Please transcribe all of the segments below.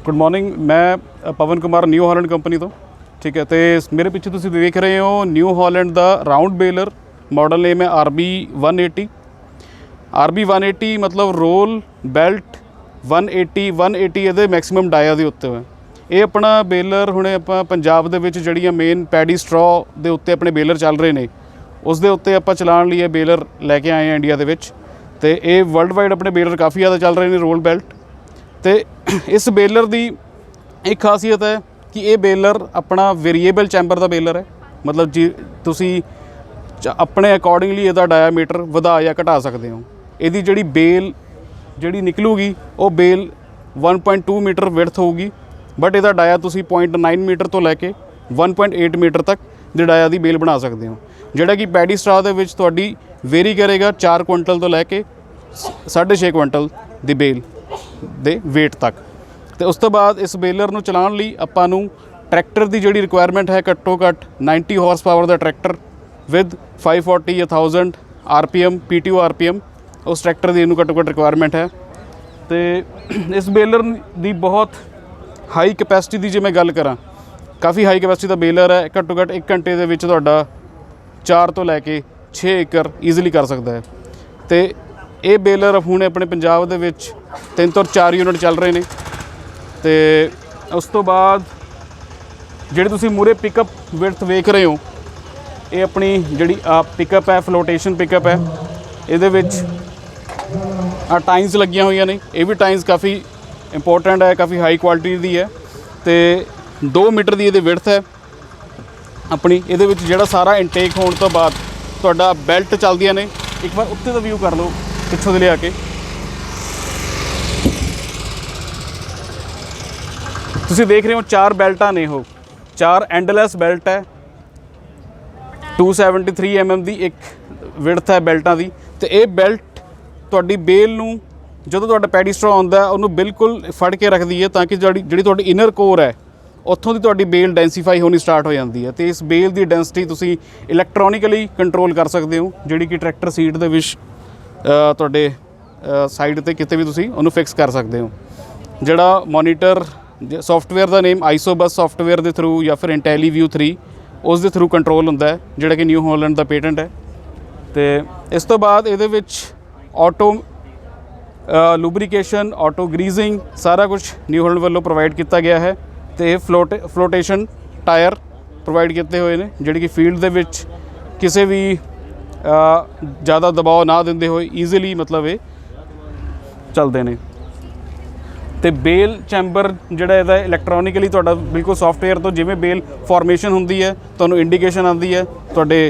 Good morning. मैं पवन Kumar new Holland company तो ठीक है। तो मेरे पिछे तुम देख रहे हो न्यू हॉलैंड का राउंड बेलर। मॉडल नेम है RB 180। RB 180 मतलब रोल बैल्ट 180 ये मैक्सीमम डाया के उत्ते है। ये अपना बेलर हुणे आपां पंजाब दे विच जड़ियां मेन पैडी स्ट्रॉ दे उत्ते अपने बेलर चल रहे हैं, उस दे उत्ते आपां चलाउण लई बेलर लैके आए हैं इंडिया दे विच। ते ये वर्ल्ड वाइड अपने बेलर काफ़ी ज़्यादा चल रहे हैं रोल बैल्ट। तो इस बेलर की एक खासियत है कि ये बेलर अपना वेरीएबल चैंबर का बेलर है। मतलब जी तुसी अपने अकॉर्डिंगली इसका डायामीटर वधा या घटा सकते हो। यदी जी बेल जी निकलूगी वो बेल 1.2 मीटर विड्थ होगी, बट इसका डाया तुसी 0.9 मीटर तो लैके 1.8 मीटर तक दी डाया की बेल बना सकते हो, जोड़ा कि पैडी स्ट्रा दे विच तुहाडी वेरी करेगा 4 कुंटल तो लैके 6.5 कुंटल की बेल दे वेट तक। तो उस तो बाद इस बेलर नूं चलाउण लई आपां नूं ट्रैक्टर की जिहड़ी रिक्वायरमेंट है घट्टो घट्ट 90 हॉर्स पावर का ट्रैक्टर विद 540 या 1000 RPM PTO RPM उस ट्रैक्टर की इनू घट्टो घट्ट रिक्वायरमेंट है। तो इस बेलर की बहुत हाई कैपेसिटी की जो मैं गल करा, काफ़ी हाई कैपेसिटी का बेलर है। घट्टो घट्ट 1 घंटे के विच तुहाडा 4 तो लैके 6 एकड़ ईजिली कर सकता है। तो ये बेलर हुणे अपने पंजाब दे विच 3 तो 4 यूनिट चल रहे हैं। तो उस तो बाद जिहड़ी तुसीं मूहरे पिकअप विड्थ वेख रहे हो, ये अपनी जिहड़ी पिकअप है फ्लोटेशन पिकअप है। इहदे विच टाइम्स लगियां होईयां ने, ये भी टाइम्स काफ़ी इंपोर्टेंट है, काफ़ी हाई क्वालिटी दी है। तो 2 मीटर की ये विड्थ है अपनी। इहदे विच जिहड़ा सारा इनटेक होने तो बाद तुहाडा बैल्ट चलदियां ने। एक बार उत्ते दा व्यू कर लो पिछों ले आके। तुसीं देख रहे हो 4 बेल्टां ने, हो 4 एंडलैस बेल्ट है। 273 mm की एक विड्थ है बेल्टां की। तो ये बेल्ट तुहाडी बेल नूं जदों तुहाडा पैडी स्ट्रॉ आउंदा है उन्होंने बिल्कुल फड़ के रखती है, ताकि जिहड़ी तुहाडी इनर कोर है उत्थों दी तुहाडी बेल डेंसीफाई होनी स्टार्ट हो जाती है। तो इस बेल की डेंसिटी तुसीं इलैक्ट्रॉनिकली कंट्रोल कर सकते हो, जिहड़ी कि ट्रैक्टर सीट दे विच तुहाडे साइड ते किते भी तुसीं उहनूं फिक्स कर सकते हो। जिहड़ा मॉनीटर सॉफ्टवेयर का नेम आइसोबस सॉफ्टवेयर के थ्रू या फिर IntelliView 3 उस दे थ्रू कंट्रोल होंदा है, जिहड़ा कि न्यू हॉलैंड का पेटेंट है। तो इस तो बाद इहदे विच ऑटो लुब्रिकेशन ऑटो ग्रीजिंग सारा कुछ न्यू हॉलैंड वालों प्रोवाइड किया गया है। तो ये फ्लोटेशन टायर प्रोवाइड किए हुए हैं, जिहड़े कि फील्ड दे विच किसी भी ज़्यादा दबाव ना देंदे होए ईजिली मतलब ये चलते हैं। तो बेल चैंबर जिहड़ा इहदा इलैक्ट्रॉनिकली तुहाडा बिल्कुल सॉफ्टवेयर तो जिवें बेल फॉर्मेशन हुंदी है तुहानूं इंडिकेशन आती है तुहाडे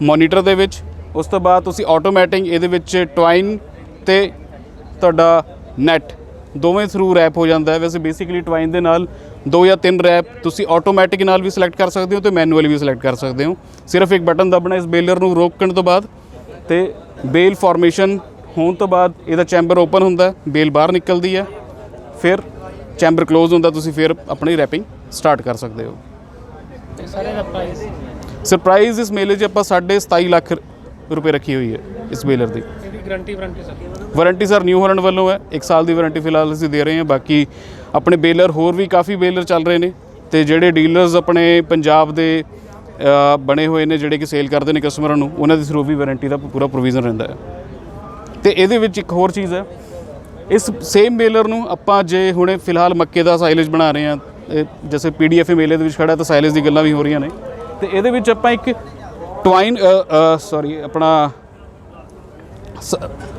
मॉनीटर दे विच। उस तो बाद तुसीं ऑटोमैटिक इहदे विच ट्वाइन ते तुहाडा नैट दोवें थ्रू रैप हो जाता है। वैसे बेसिकली ट्वाइन दे नाल 2 या 3 रैप तुसीं ऑटोमैटिक नाल भी सिलेक्ट कर सकते हो तो मैनुअली भी सिलेक्ट कर सकते हो। सिर्फ एक बटन दबना इस बेलर नूं रोकण तो बाद, तो बेल फॉर्मेशन होने तो बाद इहदा चैंबर ओपन होंदा है, बेल बाहर निकलती है, फिर चैंबर क्लोज होंदा, तुसीं फिर अपनी रैपिंग स्टार्ट कर सकते हो। सरप्राइज इस मेले 'च आपां 27.5 लाख रुपए रखी हुई है इस बेलर की। वारंटी सर न्यू हॉलैंड वालों है, 1 साल की वारंटी फिलहाल असीं दे रहे हैं। बाकी अपने बेलर होर भी काफ़ी बेलर चल रहे हैं। तो जोड़े डीलर्स अपने पंजाब के बने हुए हैं जोड़े कि सेल करते हैं कस्टमर को, उन्होंने थ्रू भी वारंटी का पूरा प्रोविजन रहिंदा है। तो ये एक होर चीज़ है, इस सेम बेलर नूं आपां जे हुणे फिलहाल मक्के का साइलेज बना रहे हैं, जैसे PDFA मेले के खड़ा तो साइलेज की गल्लां भी हो रही ने। तो ये आपां एक ट्वाइन अपना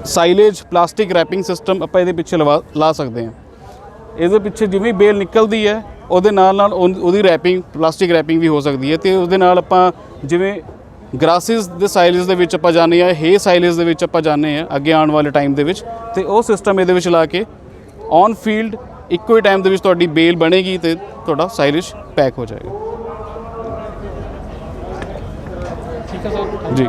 साइलेज प्लास्टिक रैपिंग सिस्टम आपां इहदे पिछे ला सकते हैं। इहदे पिछे जिवें बेल निकलती है उहदे नाल उहदी रैपिंग प्लास्टिक रैपिंग भी हो सकती है। तो उहदे नाल आपां जिवें ग्रासिस दे साइलेज दे विच आपां जाने हैं, हे साइलेज दे विच आपां जाने हैं अगे आने वाले टाइम दे विच, ते ओह सिस्टम इहदे विच ला के ऑन फील्ड इक्को ही टाइम दे विच तुहाडी बेल बनेगी तो तुहाडा साइलेज पैक हो जाएगा। ठीक है सर जी।